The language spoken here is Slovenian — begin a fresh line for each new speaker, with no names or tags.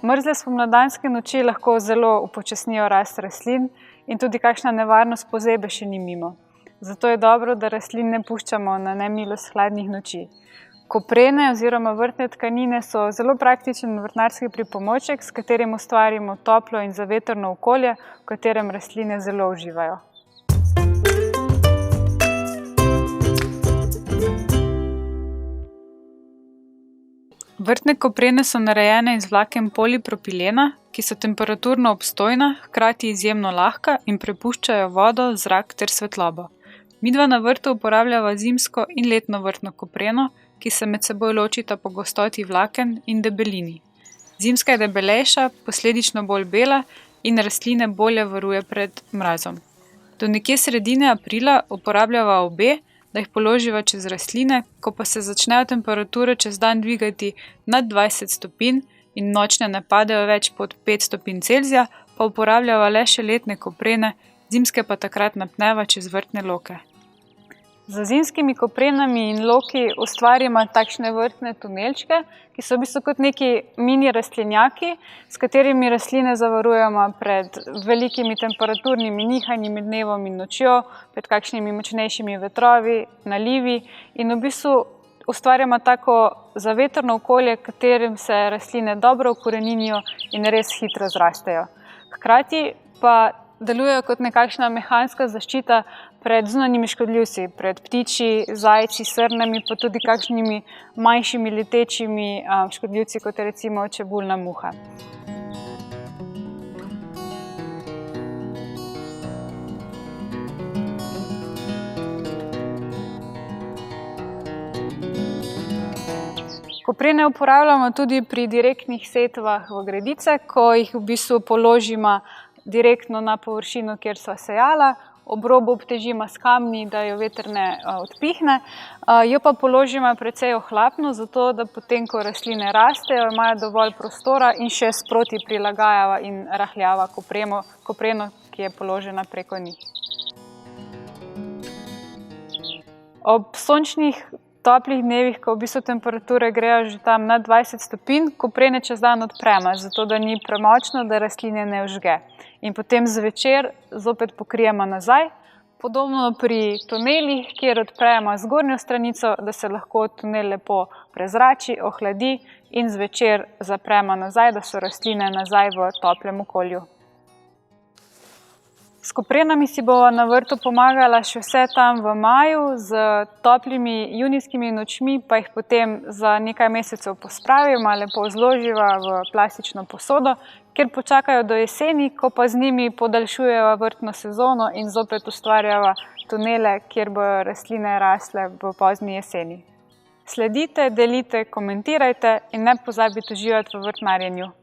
Mrzle spomladanske noči lahko zelo upočasnijo rast rastlin in tudi kakšna nevarnost pozebe še ni mimo. Zato je dobro, da rastlin ne puščamo na nemilost hladnih noči. Koprene oziroma vrtne tkanine so zelo praktičen vrtnarski pripomoček, s katerim ustvarimo toplo in zavetrno okolje, v katerem rastline zelo uživajo. Vrtne koprene so narejene iz vlaken polipropilena, ki so temperaturno obstojna, hkrati izjemno lahka in prepuščajo vodo, zrak ter svetlobo. Midva na vrtu uporabljava zimsko in letno vrtno kopreno, ki se med seboj ločita po gostoti vlaken in debelini. Zimska je debelejša, posledično bolj bela in rastline bolje varuje pred mrazom. Do nekje sredine aprila uporabljava obe, da jih položiva čez rastline, ko pa se začnejo temperature čez dan dvigati nad 20 stopinj in nočne ne padejo več pod 5 stopinj Celzija, pa uporabljava le še letne koprene, zimske pa takrat napneva čez vrtne loke. Z zimskimi koprenami in loki ustvarjamo takšne vrtne tunelčke, ki so v bistvu kot neki mini rastlinjaki, s katerimi rastline zavarujemo pred velikimi temperaturnimi nihanji med dnevom in nočjo, pred kakšnimi močnejšimi vetrovi, nalivi in v bistvu ustvarjamo tako zavetrno okolje, v katerem se rastline dobro ukoreninijo in res hitro zrastejo. Hkrati pa delujejo kot nekakšna mehanska zaščita pred zunanjimi škodljivci, pred ptiči, zajci, srnami, pa tudi kakšnimi manjšimi letečimi škodljivci, kot je recimo čebulna muha. Koprene uporabljamo tudi pri direktnih setvah v gredice, ko jih v bistvu položimo direktno na površino, kjer so sejala, ob robu obtežimo s kamni, da jo veter ne odpihne, jo pa položimo precej ohlapno, zato da potem, ko rastline rastejo, imajo dovolj prostora in še sproti prilagajava in rahljava kopreno, ki je položena preko njih. Ob sončnih toplih dnevih, ko v bistvu temperature grejo že tam nad 20 stopinj, koprene čez dan odpremo, zato da ni premočno, da rastline ne vžge. In potem zvečer zopet pokrijemo nazaj. Podobno pri tunelih, kjer odpremo zgornjo stranico, da se lahko tunel lepo prezrači, ohladi in zvečer zapremo nazaj, da so rastline nazaj v toplem okolju. S koprenami si bova na vrtu pomagala še vse tam v maju, z toplimi junijskimi nočmi pa jih potem za nekaj mesecev pospravimo, lepo zloživa v plastično posodo, kjer počakajo do jeseni, ko pa z njimi podaljšujeva vrtno sezono in zopet ustvarjava tunele, kjer bojo rastline rasle v pozni jeseni. Sledite, delite, komentirajte in ne pozabite uživati v vrtnarjenju.